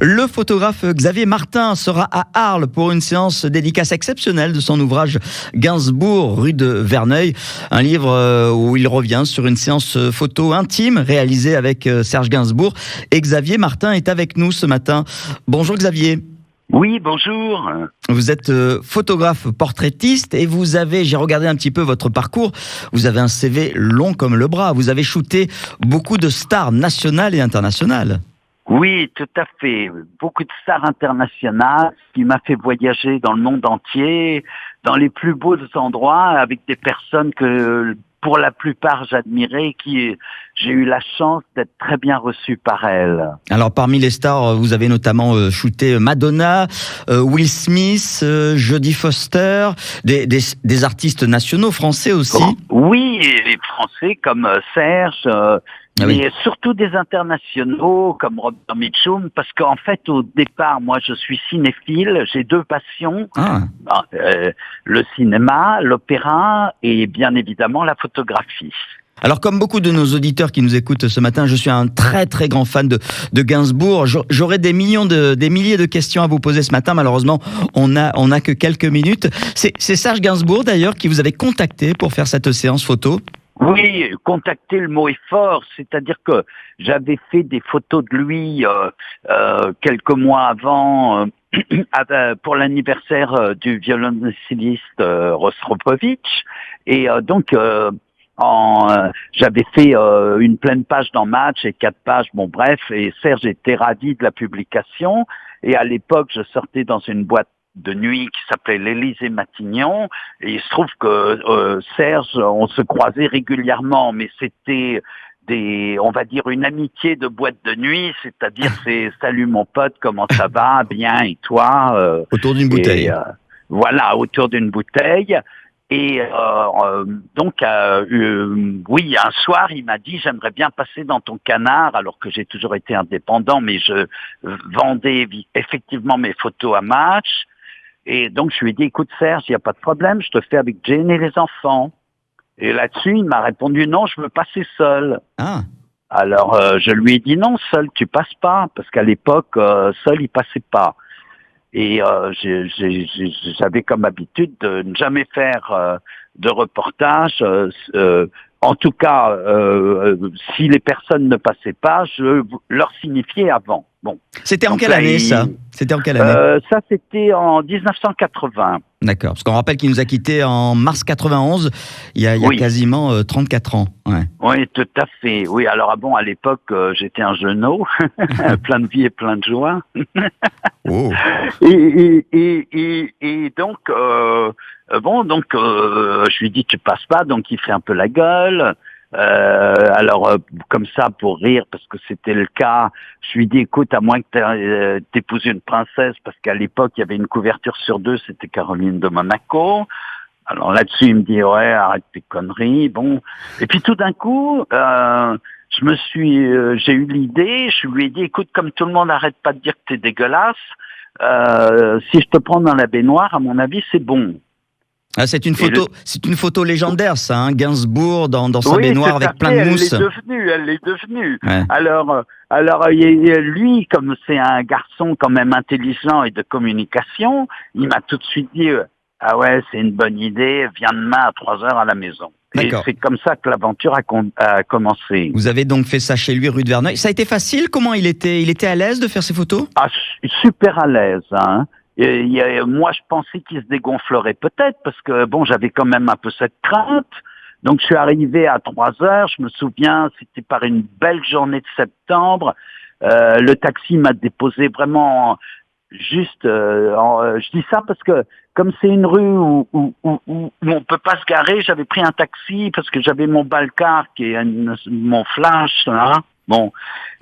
Le photographe Xavier Martin sera à Arles pour une séance dédicace exceptionnelle de son ouvrage Gainsbourg, rue de Verneuil. Un livre où il revient sur une séance photo intime réalisée avec Serge Gainsbourg. Et Xavier Martin est avec nous ce matin. Bonjour Xavier. Oui, bonjour. Vous êtes photographe portraitiste et vous avez, j'ai regardé un petit peu votre parcours, vous avez un CV long comme le bras. Vous avez shooté beaucoup de stars nationales et internationales. Oui, tout à fait. Beaucoup de stars internationales qui m'a fait voyager dans le monde entier, dans les plus beaux endroits, avec des personnes que, pour la plupart, j'admirais, qui j'ai eu la chance d'être très bien reçu par elles. Alors, parmi les stars, vous avez notamment shooté Madonna, Will Smith, Jodie Foster, des artistes nationaux français aussi. Oui, et les Français comme Serge, mais surtout des internationaux comme Robert Mitchum, parce qu'en fait, au départ, moi, je suis cinéphile, j'ai deux passions, le cinéma, l'opéra et bien évidemment la photographie. Alors, comme beaucoup de nos auditeurs qui nous écoutent ce matin, je suis un très très grand fan de Gainsbourg. J'aurais des milliers de questions à vous poser ce matin. Malheureusement, on n'a que quelques minutes. C'est Serge Gainsbourg d'ailleurs qui vous avait contacté pour faire cette séance photo. Oui, contacter, le mot est fort, c'est-à-dire que j'avais fait des photos de lui quelques mois avant pour l'anniversaire du violoncelliste Rostropovitch, et donc j'avais fait une pleine page dans Match et 4 pages, bon bref, et Serge était ravi de la publication, et à l'époque je sortais dans une boîte de nuit qui s'appelait l'Élysée-Matignon, et il se trouve que Serge, on se croisait régulièrement, mais c'était on va dire une amitié de boîte de nuit, c'est-à-dire c'est salut mon pote, comment ça va, bien, et toi, autour d'une bouteille. Voilà, autour d'une bouteille. Et donc, oui, un soir, il m'a dit, j'aimerais bien passer dans ton canard, alors que j'ai toujours été indépendant, mais je vendais effectivement mes photos à Match. Et donc, je lui ai dit, écoute Serge, il n'y a pas de problème, je te fais avec Jane et les enfants. Et là-dessus, il m'a répondu, non, je veux passer seul. Ah. Alors, je lui ai dit, non, seul, tu passes pas, parce qu'à l'époque, seul, il passait pas. Et j'avais comme habitude de ne jamais faire de reportage. En tout cas, si les personnes ne passaient pas, je leur signifiais avant. Bon. C'était en quelle année ça ? C'était en quelle année ? Ça, c'était en 1980. D'accord, parce qu'on rappelle qu'il nous a quittés en mars 91, il y a quasiment 34 ans. Ouais. Oui, tout à fait. Oui, alors bon, à l'époque, j'étais un jeuneau, plein de vie et plein de joie. Oh. Et donc, je lui dis tu passes pas, donc il fait un peu la gueule. Alors comme ça pour rire parce que c'était le cas, je lui dis écoute, à moins que t'épouses une princesse, parce qu'à l'époque il y avait une couverture sur 2, c'était Caroline de Monaco. Alors là-dessus il me dit ouais, arrête tes conneries, bon. Et puis tout d'un coup j'ai eu l'idée, je lui ai dit écoute, comme tout le monde n'arrête pas de dire que t'es dégueulasse, si je te prends dans la baignoire, à mon avis c'est bon. Ah, c'est une photo légendaire, ça, hein, Gainsbourg dans sa baignoire avec plein de mousse. Elle l'est devenue. Ouais. Alors, lui, comme c'est un garçon quand même intelligent et de communication, il m'a tout de suite dit, ah ouais, c'est une bonne idée, viens demain à 3h à la maison. D'accord. Et c'est comme ça que l'aventure a commencé. Vous avez donc fait ça chez lui, rue de Verneuil. Ça a été facile? Comment il était à l'aise de faire ses photos? Ah, super à l'aise, hein. Moi, je pensais qu'il se dégonflerait peut-être parce que bon, j'avais quand même un peu cette crainte. Donc, je suis arrivé à 3h. Je me souviens, c'était par une belle journée de septembre. Le taxi m'a déposé vraiment juste. Je dis ça parce que comme c'est une rue où on peut pas se garer, j'avais pris un taxi parce que j'avais mon balcar qui est mon flash là. Bon,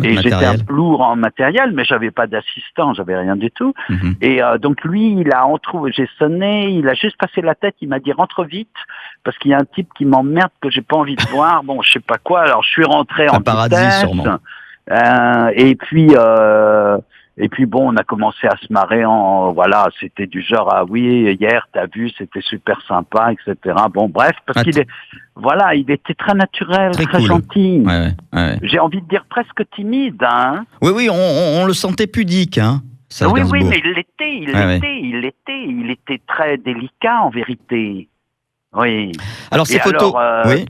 et j'étais un peu lourd en matériel, mais j'avais pas d'assistant, j'avais rien du tout. Mm-hmm. Et donc lui, j'ai sonné, il a juste passé la tête, il m'a dit rentre vite, parce qu'il y a un type qui m'emmerde que j'ai pas envie de voir. Bon, je sais pas quoi. Alors je suis rentré en paradis vitesse, sûrement. Et puis Et puis bon, on a commencé à se marrer voilà, c'était du genre, ah oui, hier, t'as vu, c'était super sympa, etc. Bon, bref, parce qu'il il était très naturel, très cool. Gentil. Ouais. J'ai envie de dire presque timide, hein. Oui, on le sentait pudique, hein. Oui, mais il était très délicat en vérité. Oui. Alors ces photos, oui.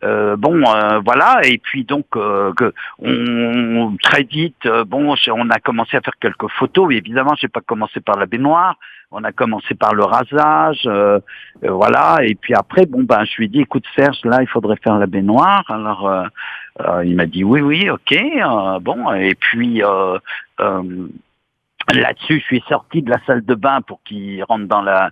Voilà, et puis donc très vite, on a commencé à faire quelques photos. Et évidemment, j'ai pas commencé par la baignoire, on a commencé par le rasage, voilà. Et puis après, je lui ai dit, écoute Serge, là, il faudrait faire la baignoire. Alors il m'a dit oui, ok, et puis là-dessus, je suis sorti de la salle de bain pour qu'il rentre dans la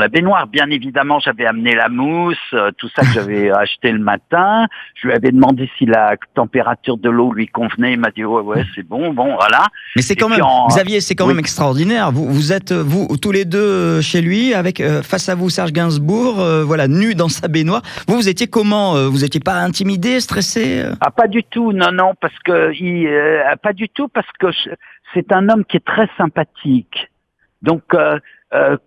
baignoire. Bien évidemment, j'avais amené la mousse, tout ça que j'avais acheté le matin. Je lui avais demandé si la température de l'eau lui convenait. Il m'a dit ouais, c'est bon, voilà. Mais c'est quand même, Xavier, c'est quand même extraordinaire. Vous êtes tous les deux chez lui, avec face à vous Serge Gainsbourg, nu dans sa baignoire. Vous étiez comment? Vous étiez pas intimidé, stressé? Ah, pas du tout, non, parce que pas du tout, parce que c'est un homme qui est très sympathique. Donc,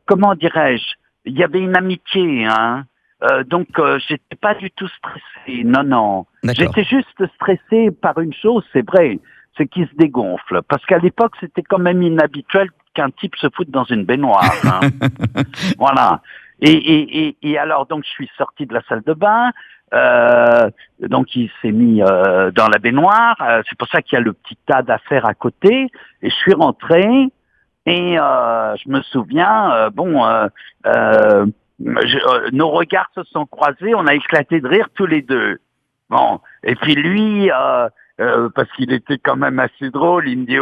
comment dirais-je, il y avait une amitié, hein. Donc, j'étais pas du tout stressé. Non. J'étais juste stressé par une chose, c'est vrai, c'est qu'il se dégonfle. Parce qu'à l'époque, c'était quand même inhabituel qu'un type se foute dans une baignoire. Hein. Voilà. Et alors, donc, je suis sorti de la salle de bain. Donc il s'est mis dans la baignoire. C'est pour ça qu'il y a le petit tas d'affaires à côté. Et je suis rentré et je me souviens, nos regards se sont croisés. On a éclaté de rire tous les deux. Bon, et puis lui, parce qu'il était quand même assez drôle, il me dit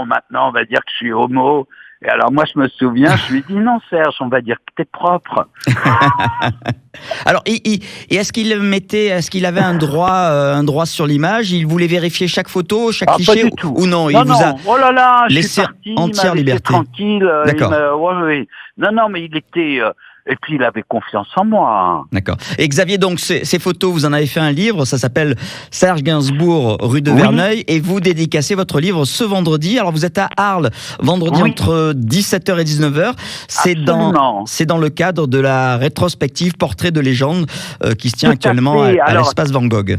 maintenant on va dire que je suis homo. Et alors moi je me souviens, je lui ai dit non Serge, on va dire que t'es propre. Alors et est-ce qu'il avait un droit sur l'image? Il voulait vérifier chaque photo, chaque cliché ou non? Il vous a oh là là, laissé entière liberté. Tranquille. D'accord. Non, mais il était. Et puis il avait confiance en moi. D'accord. Et Xavier, donc ces photos, vous en avez fait un livre, ça s'appelle Serge Gainsbourg, rue de Verneuil, et vous dédicacez votre livre ce vendredi. Alors vous êtes à Arles, vendredi entre 17h et 19h. C'est dans le cadre de la rétrospective Portrait de légende qui se tient actuellement à l'espace Van Gogh.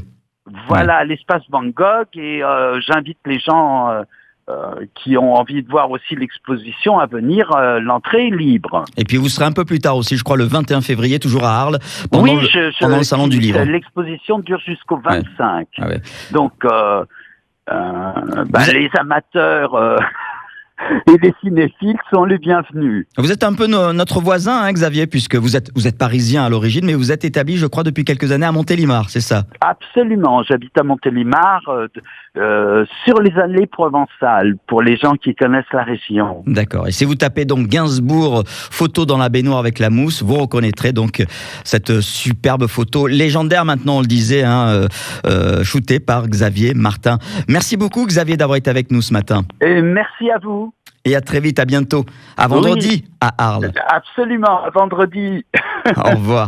Voilà, à l'espace Van Gogh, et j'invite les gens qui ont envie de voir aussi l'exposition à venir, l'entrée est libre. Et puis vous serez un peu plus tard aussi, je crois le 21 février, toujours à Arles, pendant le salon du livre. L'exposition dure jusqu'au 25. Ouais. Donc, les amateurs et les cinéphiles sont les bienvenus. Vous êtes un peu notre voisin, hein, Xavier, puisque vous êtes parisien à l'origine, mais vous êtes établi, je crois, depuis quelques années à Montélimar, c'est ça? Absolument, j'habite à Montélimar, sur les allées provençales, pour les gens qui connaissent la région. D'accord, et si vous tapez donc Gainsbourg, photo dans la baignoire avec la mousse, vous reconnaîtrez donc cette superbe photo légendaire, maintenant on le disait, shootée par Xavier Martin. Merci beaucoup Xavier d'avoir été avec nous ce matin. Et merci à vous. Et à très vite, à bientôt. À vendredi à Arles. Absolument, à vendredi. Au revoir.